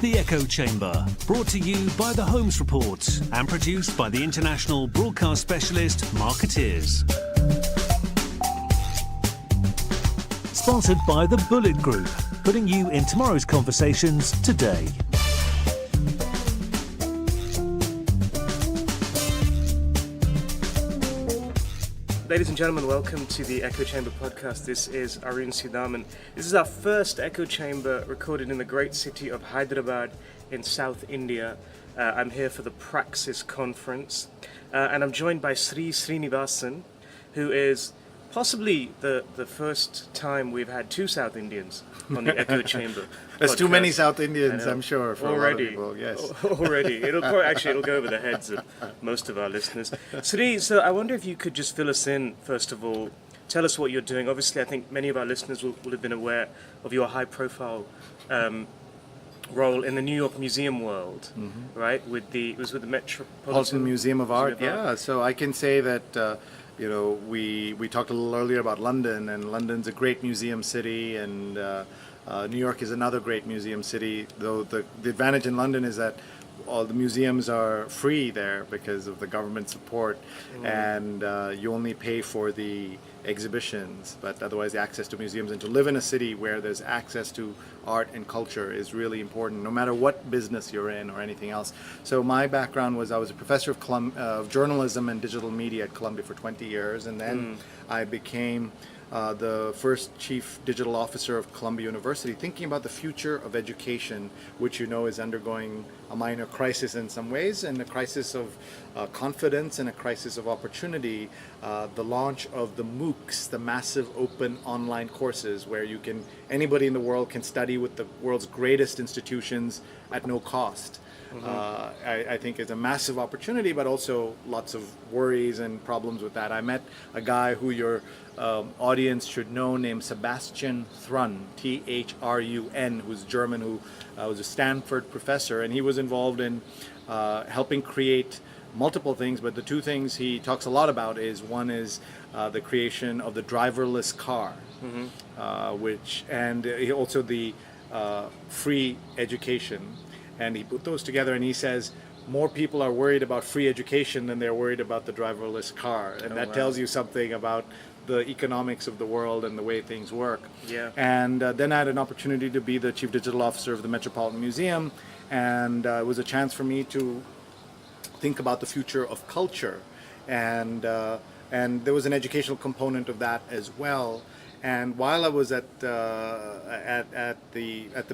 The Echo Chamber, brought to you by The Holmes Report and produced by the international broadcast specialist Marketeers. Sponsored by the Bullet Group, putting you in tomorrow's conversations today. Ladies and gentlemen, welcome to the Echo Chamber podcast. This is Arun Sidaman. This is our first Echo Chamber recorded in the great city of Hyderabad in South India. I'm here for the Praxis conference and I'm joined by Sree Srinivasan, who is possibly the first time we've had two South Indians on the Echo Chamber. There's too many South Indians, I'm sure, for already, a lot of people. Yes. Already. It'll go over the heads of most of our listeners. Sree, so I wonder if you could just fill us in, first of all. Tell us what you're doing. Obviously, I think many of our listeners will have been aware of your high-profile role in the New York museum world, right? It was with the Metropolitan Museum of Art. Yeah, so I can say that we talked a little earlier about London, and London's a great museum city, and New York is another great museum city, though the advantage in London is that all the museums are free there because of the government support, and you only pay for the exhibitions, but otherwise the access to museums, and to live in a city where there's access to art and culture is really important, no matter what business you're in or anything else. So my background was I was a professor of journalism and digital media at Columbia for 20 years, and then I became the first chief digital officer of Columbia University, thinking about the future of education, which is undergoing a minor crisis in some ways, and a crisis of confidence and a crisis of opportunity. The launch of the MOOCs, the massive open online courses, where anybody in the world can study with the world's greatest institutions at no cost. I think is a massive opportunity, but also lots of worries and problems with that. I met a guy who your audience should know named Sebastian Thrun, Thrun, who's German, who was a Stanford professor, and he was involved in helping create multiple things, but the two things he talks a lot about one is the creation of the driverless car, and also the free education. And he put those together, and he says more people are worried about free education than they're worried about the driverless car, and that tells you something about the economics of the world and the way things work. Yeah. And then I had an opportunity to be the chief digital officer of the Metropolitan Museum, and it was a chance for me to think about the future of culture, and there was an educational component of that as well. And while I was at the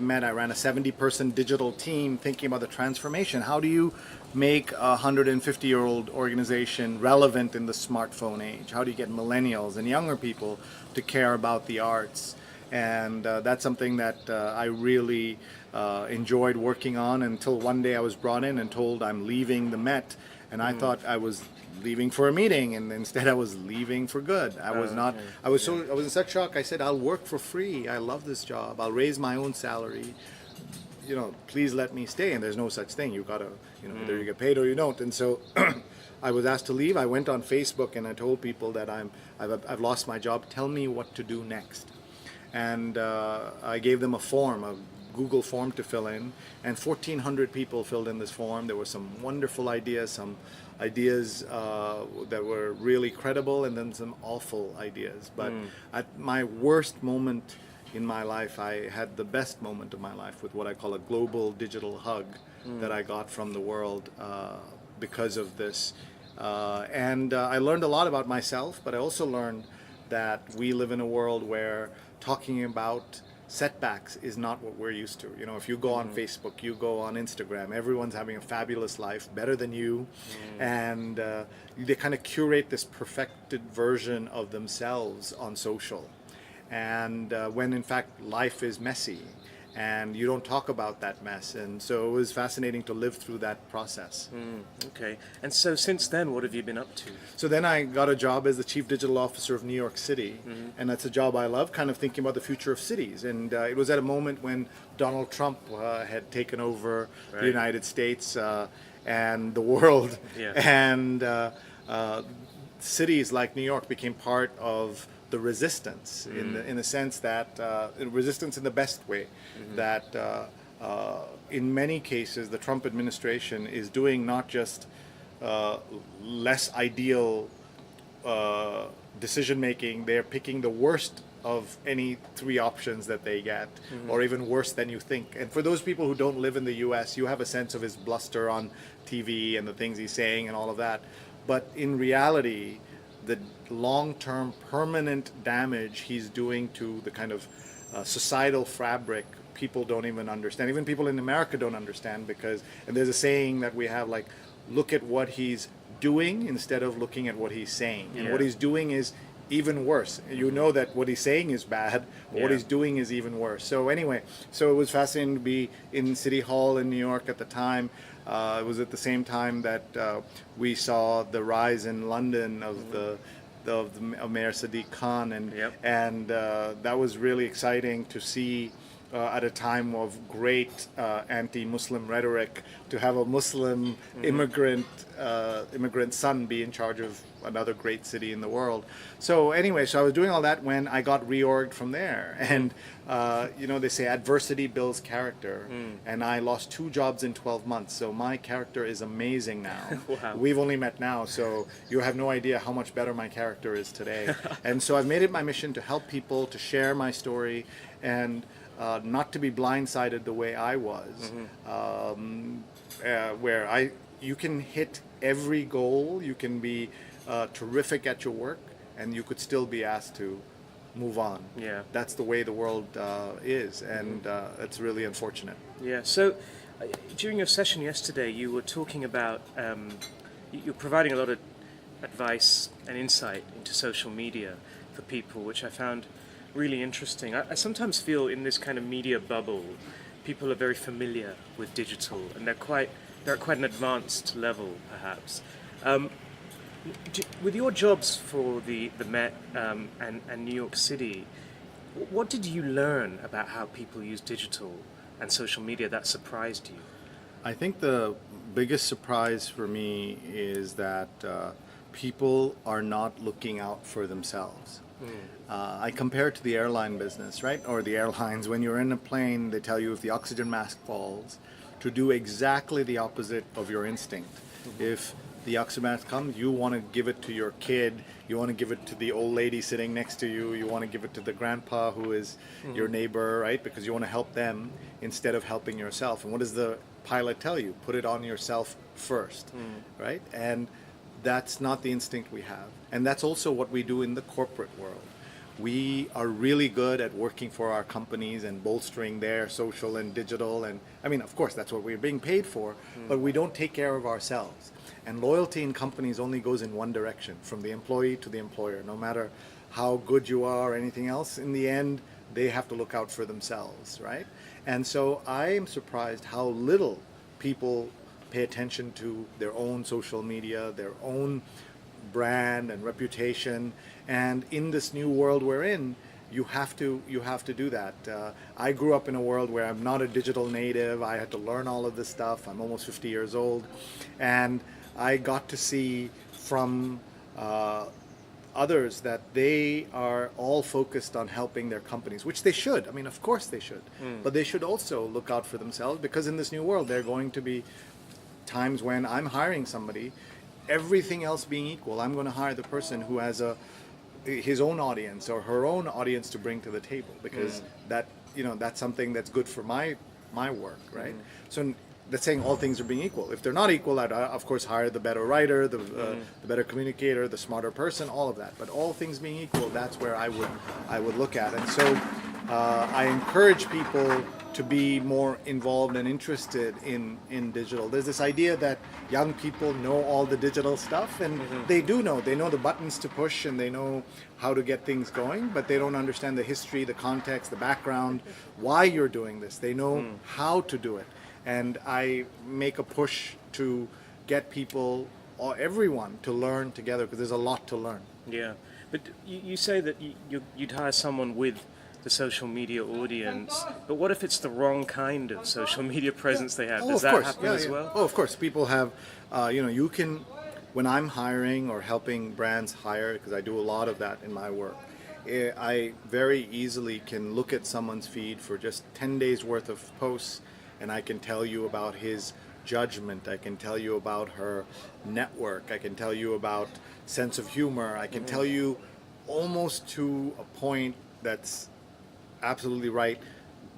Met, I ran a 70-person digital team thinking about the transformation. How do you make a 150-year-old organization relevant in the smartphone age? How do you get millennials and younger people to care about the arts? And that's something that I really enjoyed working on, until one day I was brought in and told I'm leaving the Met, and I thought I was leaving for a meeting, and instead I was leaving for good. I was not. I was in such shock. I said, I'll work for free. I love this job. I'll raise my own salary. Please let me stay. And there's no such thing. You gotta, either you get paid or you don't. And so I was asked to leave. I went on Facebook and I told people that I've lost my job. Tell me what to do next. And I gave them a Google form to fill in, and 1,400 people filled in this form. There were some wonderful ideas, some ideas that were really credible, and then some awful ideas. But at my worst moment in my life, I had the best moment of my life with what I call a global digital hug that I got from the world because of this. And I learned a lot about myself, but I also learned that we live in a world where talking about setbacks is not what we're used to. If you go on Facebook, you go on Instagram, everyone's having a fabulous life, better than you, and they kind of curate this perfected version of themselves on social, and when in fact life is messy, and you don't talk about that mess. And so it was fascinating to live through that process. Okay. And so since then, what have you been up to? So then I got a job as the chief digital officer of New York City, and that's a job I love, kind of thinking about the future of cities. And it was at a moment when Donald Trump had taken over the United States and the world, and cities like New York became part of the resistance in the sense that resistance in the best way, that in many cases, the Trump administration is doing not just less ideal decision making, they're picking the worst of any three options that they get, or even worse than you think. And for those people who don't live in the US, you have a sense of his bluster on TV and the things he's saying and all of that. But in reality, the long-term permanent damage he's doing to the kind of societal fabric, people don't even understand. Even people in America don't understand, because, and there's a saying that we have, like, look at what he's doing instead of looking at what he's saying. And what he's doing is even worse. You know that what he's saying is bad, but what he's doing is even worse. So anyway, so it was fascinating to be in City Hall in New York at the time. It was at the same time that we saw the rise in London of of Mayor Sadiq Khan, and that was really exciting to see. At a time of great anti-Muslim rhetoric, to have a Muslim immigrant son be in charge of another great city in the world. So anyway, so I was doing all that when I got reorged from there, and you know, they say adversity builds character, and I lost 2 jobs in 12 months. So my character is amazing now. Wow. We've only met now, so you have no idea how much better my character is today. And so I've made it my mission to help people, to share my story, and not to be blindsided the way I was, where you can hit every goal, you can be terrific at your work, and you could still be asked to move on. Yeah. That's the way the world is, and it's really unfortunate. Yeah. So during your session yesterday, you were talking about you're providing a lot of advice and insight into social media for people, which I found really interesting. I sometimes feel in this kind of media bubble, people are very familiar with digital, and they're at quite an advanced level, perhaps. With your jobs for the Met and New York City, what did you learn about how people use digital and social media that surprised you? I think the biggest surprise for me is that people are not looking out for themselves. I compare it to the airline business, right? Or the airlines. When you're in a plane, they tell you if the oxygen mask falls, to do exactly the opposite of your instinct. If the oxygen mask comes, you want to give it to your kid, you want to give it to the old lady sitting next to you, you want to give it to the grandpa who is your neighbor, right? Because you want to help them instead of helping yourself. And what does the pilot tell you? Put it on yourself first, right? And that's not the instinct we have. And that's also what we do in the corporate world. We are really good at working for our companies and bolstering their social and digital, and I mean, of course, that's what we're being paid for, but we don't take care of ourselves. And loyalty in companies only goes in one direction, from the employee to the employer. No matter how good you are or anything else, in the end, they have to look out for themselves, right? And so I am surprised how little people pay attention to their own social media, their own brand and reputation. And in this new world we're in, you have to do that. I grew up in a world where I'm not a digital native. I had to learn all of this stuff. I'm almost 50 years old, and I got to see from others that they are all focused on helping their companies, which they should. I mean, of course they should, but they should also look out for themselves, because in this new world there are going to be times when I'm hiring somebody, everything else being equal, I'm going to hire the person who has his own audience or her own audience to bring to the table, because that's something that's good for my work, right? So that's saying all things are being equal. If they're not equal, I'd of course hire the better writer, the better communicator, the smarter person, all of that. But all things being equal, that's where I would look at. And so I encourage people to be more involved and interested in digital. There's this idea that young people know all the digital stuff, and they do know. They know the buttons to push, and they know how to get things going, but they don't understand the history, the context, the background, why you're doing this. They know how to do it. And I make a push to get people, or everyone, to learn together, because there's a lot to learn. Yeah, but you say that you'd hire someone with the social media audience, but what if it's the wrong kind of social media presence they have? Does that happen as well? Oh, of course. People have, you can, when I'm hiring or helping brands hire, because I do a lot of that in my work, I very easily can look at someone's feed for just 10 days worth of posts and I can tell you about his judgment. I can tell you about her network. I can tell you about sense of humor. I can tell you almost to a point that's absolutely right.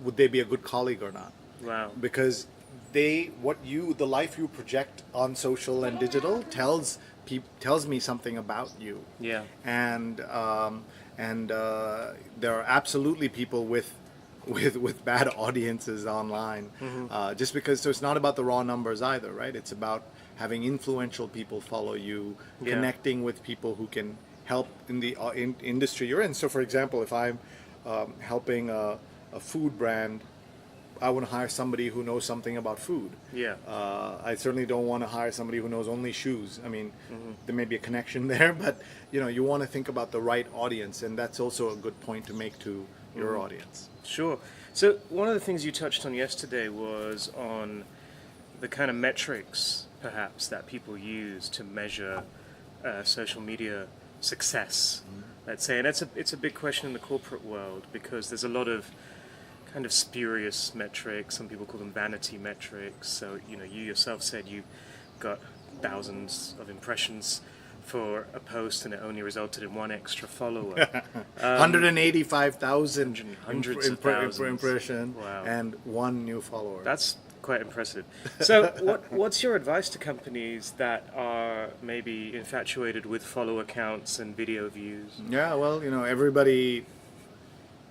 Would they be a good colleague or not? Wow. Because the life you project on social and digital tells me something about you. Yeah. And there are absolutely people with bad audiences online. Just because, so it's not about the raw numbers either, right? It's about having influential people follow you, connecting with people who can help in the industry you're in. So, for example, if I'm helping a food brand, I want to hire somebody who knows something about food. Yeah. I certainly don't want to hire somebody who knows only shoes. I mean, there may be a connection there, but you want to think about the right audience, and that's also a good point to make to your audience. Sure. So one of the things you touched on yesterday was on the kind of metrics, perhaps, that people use to measure social media success. Let's say, and it's a big question in the corporate world, because there's a lot of kind of spurious metrics. Some people call them vanity metrics. So you yourself said you got thousands of impressions for a post and it only resulted in one extra follower. 185,000 hundreds of thousands. impression. Wow. And one new follower. That's quite impressive. So what's your advice to companies that are maybe infatuated with follower counts and video views? Yeah, well, everybody,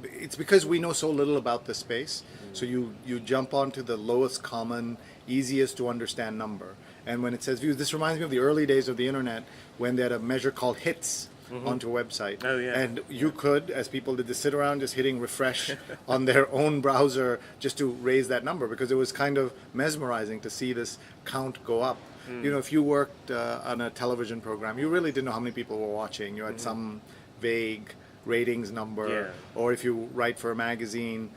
it's because we know so little about the space. So you jump onto the lowest common, easiest to understand number. And when it says views, this reminds me of the early days of the internet, when they had a measure called hits onto a website. Oh, yeah. And you could, as people did, sit around just hitting refresh on their own browser just to raise that number, because it was kind of mesmerizing to see this count go up. If you worked on a television program, you really didn't know how many people were watching. You had some vague ratings number, or if you write for a magazine,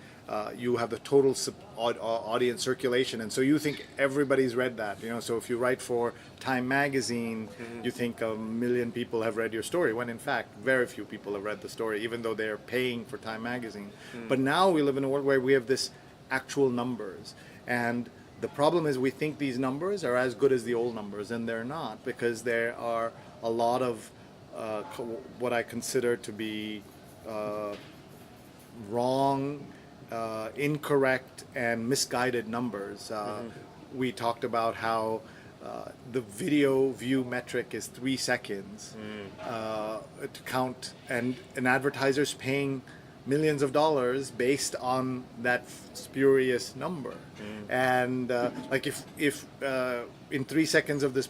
you have the total audience circulation, and so you think everybody's read that. So if you write for Time magazine, you think 1 million people have read your story, when in fact very few people have read the story, even though they're paying for Time magazine. But now we live in a world where we have this actual numbers, and the problem is we think these numbers are as good as the old numbers, and they're not, because there are a lot of what I consider to be wrong, incorrect, and misguided numbers. We talked about how the video view metric is 3 seconds to count, and an advertiser's paying millions of dollars based on that spurious number. And like if in 3 seconds of this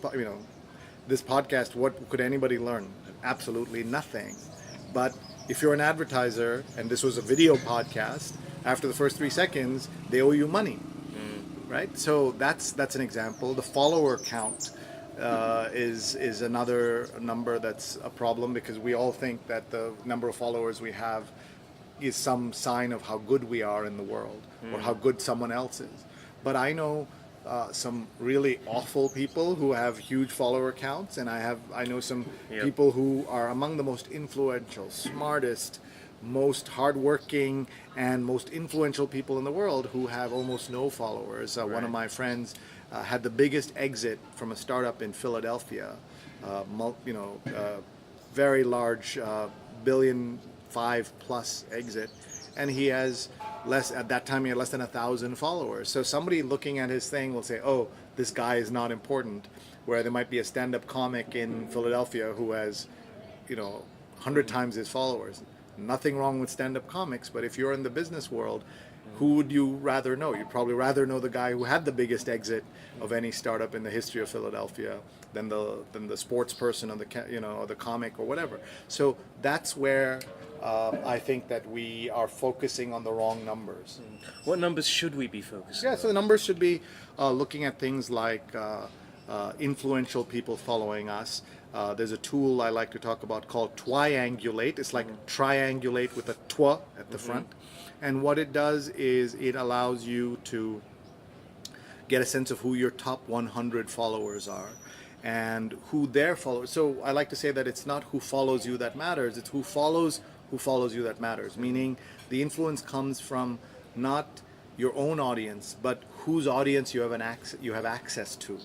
this podcast, what could anybody learn? Absolutely nothing. But if you're an advertiser and this was a video podcast, after the first 3 seconds, they owe you money, right? So that's an example. The follower count is another number that's a problem, because we all think that the number of followers we have is some sign of how good we are in the world, or how good someone else is. But I know some really awful people who have huge follower counts, and I know some people who are among the most influential, smartest, most hardworking, and most influential people in the world who have almost no followers. One of my friends had the biggest exit from a startup in Philadelphia, very large, $1.5 billion plus exit, and he has at that time he had less than 1,000 followers. So somebody looking at his thing will say, oh, this guy is not important, where there might be a stand-up comic in Philadelphia who has 100 times his followers. Nothing wrong with stand-up comics, but if you're in the business world, who would you rather know? You'd probably rather know the guy who had the biggest exit of any startup in the history of Philadelphia than the sports person, or or the comic, or whatever. So that's where I think that we are focusing on the wrong numbers. What numbers should we be focusing on? So the numbers should be looking at things like influential people following us. There's a tool I like to talk about called Twiangulate. It's like triangulate with a twa at the front. And what it does is it allows you to get a sense of who your top 100 followers are and who their followers. So I like to say that it's not who follows you that matters, it's who follows you that matters. Meaning the influence comes from not your own audience, but whose audience you have access to.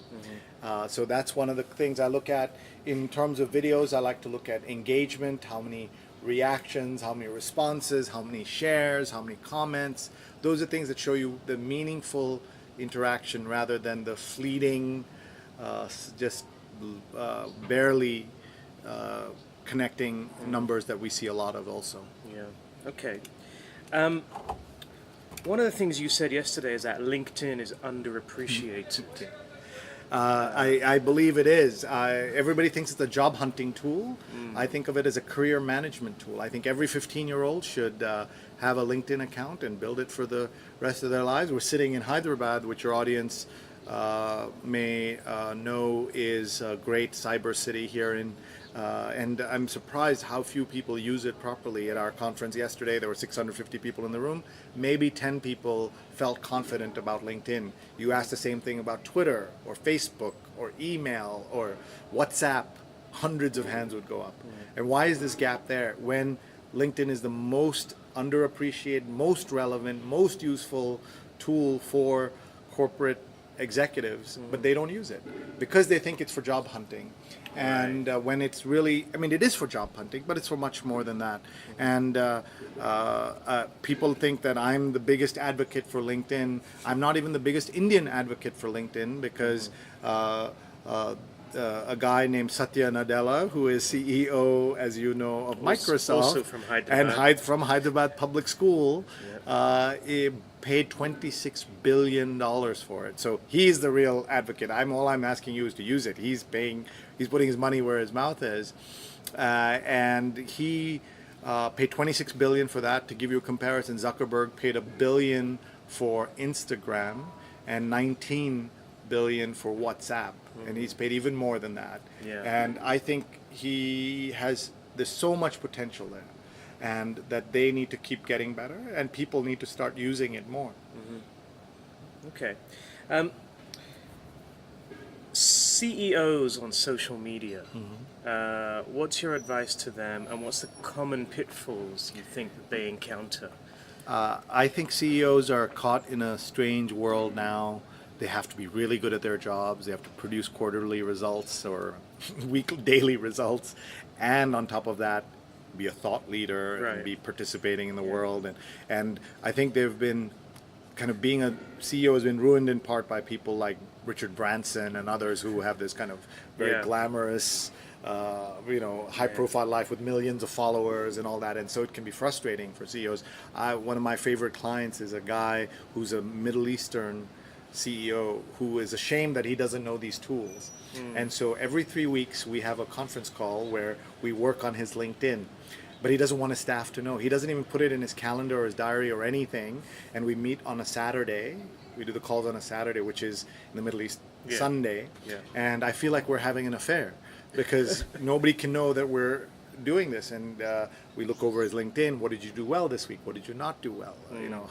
So that's one of the things I look at in terms of videos. I like to look at engagement, how many reactions, how many responses, how many shares, how many comments. Those are things that show you the meaningful interaction rather than the fleeting, just barely connecting numbers that we see a lot of also. Yeah. Okay. One of the things you said yesterday is that LinkedIn is underappreciated. I believe it is. Everybody thinks it's a job hunting tool. I think of it as a career management tool. I think every 15-year-old should have a LinkedIn account and build it for the rest of their lives. We're sitting in Hyderabad, which your audience may know is a great cyber city here in and I'm surprised how few people use it properly. At our conference yesterday, there were 650 people in the room. Maybe 10 people felt confident about LinkedIn. You asked the same thing about Twitter or Facebook or email or WhatsApp, hundreds of hands would go up. And why is this gap there when LinkedIn is the most underappreciated, most relevant, most useful tool for corporate executives, but they don't use it because they think it's for job hunting. And when it's really, I mean, it is for job hunting, but it's for much more than that. And people think that I'm the biggest advocate for LinkedIn. I'm not even the biggest Indian advocate for LinkedIn because a guy named Satya Nadella, who is CEO, as you know, of Microsoft, also from Hyderabad. and from Hyderabad Public School, he paid $26 billion for it. So he's the real advocate. All I'm asking you is to use it. He's putting his money where his mouth is, and he paid $26 billion for that. To give you a comparison, Zuckerberg paid $1 billion for Instagram and $19 billion for WhatsApp, and he's paid even more than that. And I think there's so much potential there, and that they need to keep getting better, and people need to start using it more. Okay. CEOs on social media, what's your advice to them, and what's the common pitfalls you think that they encounter? I think CEOs are caught in a strange world now. They have to be really good at their jobs. They have to produce quarterly results or daily results, and on top of that, be a thought leader and be participating in the world. And I think they've been kind of being a CEO has been ruined in part by people like Richard Branson and others who have this kind of very glamorous, high-profile life with millions of followers and all that, and so it can be frustrating for CEOs. One of my favorite clients is a guy who's a Middle Eastern CEO who is ashamed that he doesn't know these tools. And so every 3 weeks we have a conference call where we work on his LinkedIn. But he doesn't want his staff to know. He doesn't even put it in his calendar or his diary or anything. And we meet on a Saturday. We do the calls on a Saturday, which is in the Middle East Sunday. And I feel like we're having an affair because nobody can know that we're doing this. And we look over his LinkedIn. What did you do well this week? What did you not do well?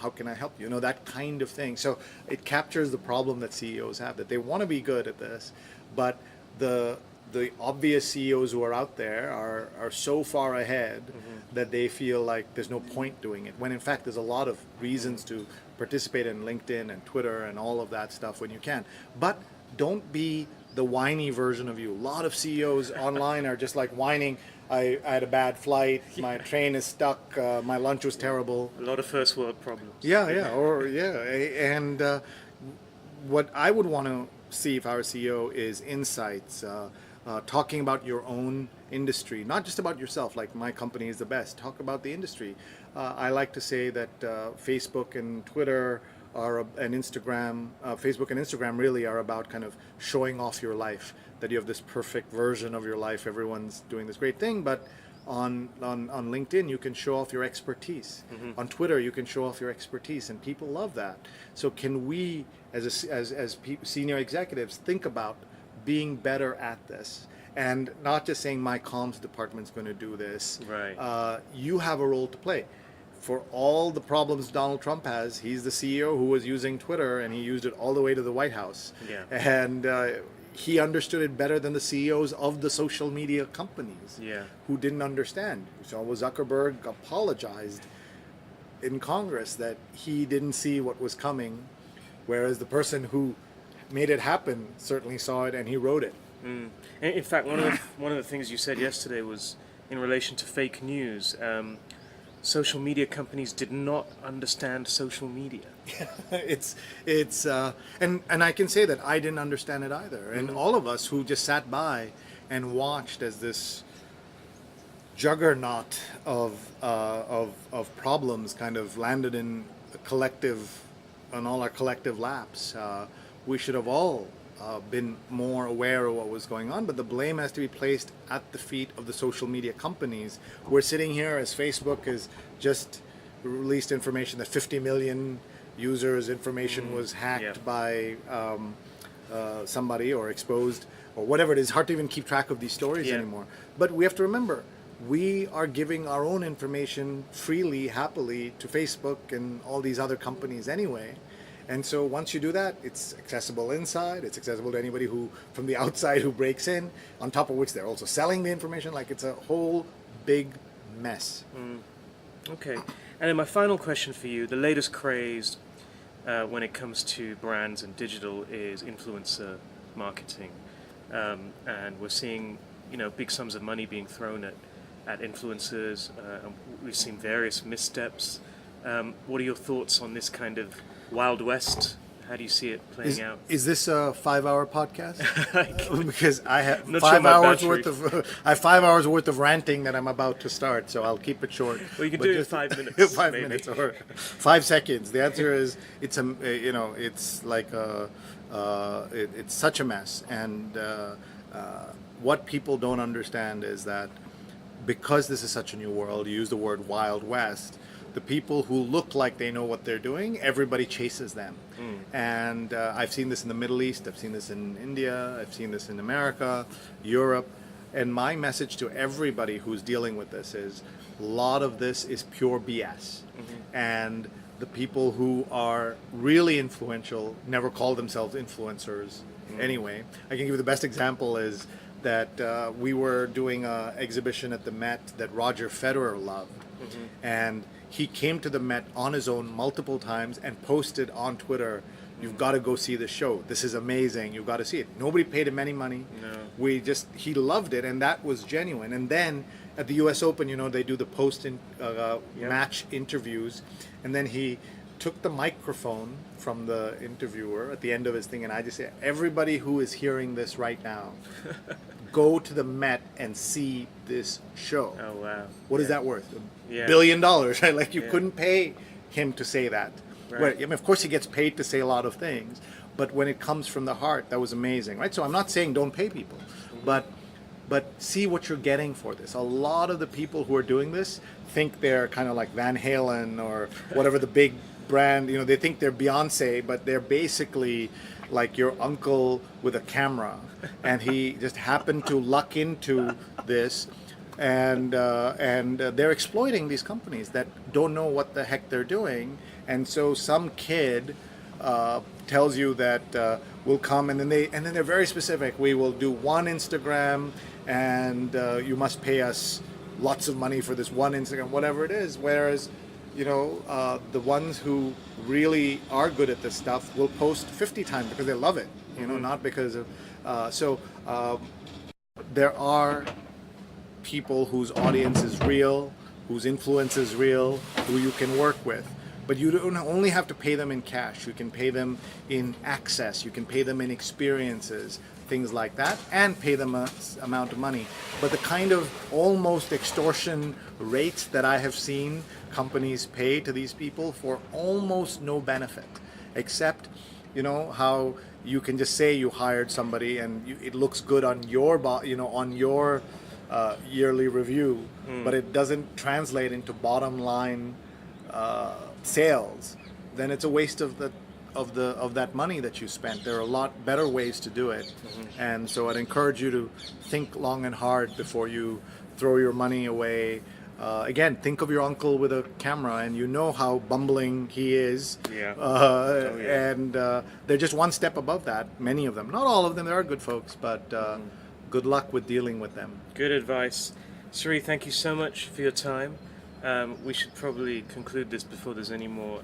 How can I help you? That kind of thing. So it captures the problem that CEOs have, that they want to be good at this, but the obvious CEOs who are out there are so far ahead that they feel like there's no point doing it, when in fact there's a lot of reasons to participate in LinkedIn and Twitter and all of that stuff when you can. But don't be the whiny version of you. A lot of CEOs online are just like whining. I had a bad flight, my train is stuck, my lunch was terrible. A lot of first world problems. And what I would want to see if I were CEO is insights, talking about your own industry, not just about yourself, like my company is the best. Talk about the industry. I like to say that Facebook and Twitter and Instagram, Facebook and Instagram really are about kind of showing off your life, that you have this perfect version of your life. Everyone's doing this great thing, but on LinkedIn you can show off your expertise. On Twitter you can show off your expertise, and people love that. So can we, as senior executives, think about being better at this, and not just saying my comms department's going to do this. You have a role to play. For all the problems Donald Trump has, he's the CEO who was using Twitter, and he used it all the way to the White House. And he understood it better than the CEOs of the social media companies who didn't understand. So Zuckerberg apologized in Congress that he didn't see what was coming, whereas the person who made it happen certainly saw it and he wrote it. In fact, one of the things you said yesterday was in relation to fake news. Social media companies did not understand social media. And I can say that I didn't understand it either. And all of us who just sat by and watched as this juggernaut of problems kind of landed in all our collective laps. We should have all been more aware of what was going on, but the blame has to be placed at the feet of the social media companies. We're sitting here as Facebook has just released information that 50 million users' information was hacked by somebody or exposed or whatever it is. Hard to even keep track of these stories anymore. But we have to remember, we are giving our own information freely, happily to Facebook and all these other companies anyway. And so once you do that, it's accessible inside, it's accessible to anybody who from the outside who breaks in, on top of which they're also selling the information. Like, it's a whole big mess. Okay. And then my final question for you, the latest craze when it comes to brands and digital is influencer marketing. And we're seeing, big sums of money being thrown at influencers. And we've seen various missteps. What are your thoughts on this kind of Wild West? How do you see it playing out? Is this a 5-hour podcast? Because I have Not 5 sure hours worth of ranting that I'm about to start, so I'll keep it short. Well, you can do it in 5 minutes. 5 maybe. minutes or 5 seconds. The answer is it's like it's such a mess, and what people don't understand is that because this is such a new world, you use the word Wild West. The people who look like they know what they're doing, everybody chases them. And I've seen this in the Middle East, I've seen this in India, I've seen this in America, Europe. And my message to everybody who's dealing with this is a lot of this is pure BS. And the people who are really influential never call themselves influencers anyway. I can give you the best example is that we were doing an exhibition at the Met that Roger Federer loved. And he came to the Met on his own multiple times and posted on Twitter, "You've got to go see the show. This is amazing. You've got to see it." Nobody paid him any money. No. He loved it, and that was genuine. And then at the U.S. Open, they do the match interviews, and then he took the microphone from the interviewer at the end of his thing, and I just said, "Everybody who is hearing this right now, go to the Met and see this show." Oh, wow. What is that worth? $1 billion, right? Like, you couldn't pay him to say that. Right. Well, I mean, of course he gets paid to say a lot of things, but when it comes from the heart, that was amazing, right? So I'm not saying don't pay people, but see what you're getting for this. A lot of the people who are doing this think they're kind of like Van Halen or whatever the big brand, they think they're Beyonce, but they're basically like your uncle with a camera, and he just happened to luck into this, and they're exploiting these companies that don't know what the heck they're doing. And so some kid tells you that we'll come, and then they're very specific. We will do one Instagram, and you must pay us lots of money for this one Instagram, whatever it is. Whereas the ones who really are good at this stuff will post 50 times because they love it, not because of. There are people whose audience is real, whose influence is real, who you can work with. But you don't only have to pay them in cash. You can pay them in access. You can pay them in experiences, things like that, and pay them an amount of money. But the kind of almost extortion rates that I have seen companies pay to these people for almost no benefit, except, how you can just say you hired somebody and it looks good on your, on your yearly review, but it doesn't translate into bottom line sales. Then it's a waste of that money that you spent. There are a lot better ways to do it, and so I'd encourage you to think long and hard before you throw your money away. Again, think of your uncle with a camera, and you know how bumbling he is. And they're just one step above that. Many of them, not all of them. There are good folks, but good luck with dealing with them. Good advice. Sree, thank you so much for your time. We should probably conclude this before there's any more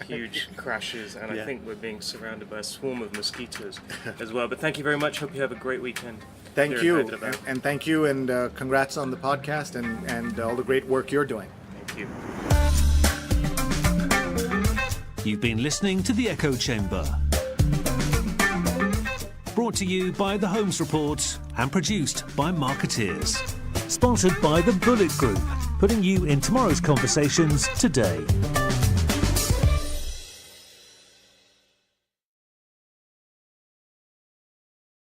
huge crashes, and I think we're being surrounded by a swarm of mosquitoes as well. But thank you very much. Hope you have a great weekend. Thank here you, in Hyderabad. and thank you, and congrats on the podcast and all the great work you're doing. Thank you. You've been listening to The Echo Chamber. Brought to you by The Holmes Report and produced by Marketeers. Sponsored by the Bullet Group, putting you in tomorrow's conversations today.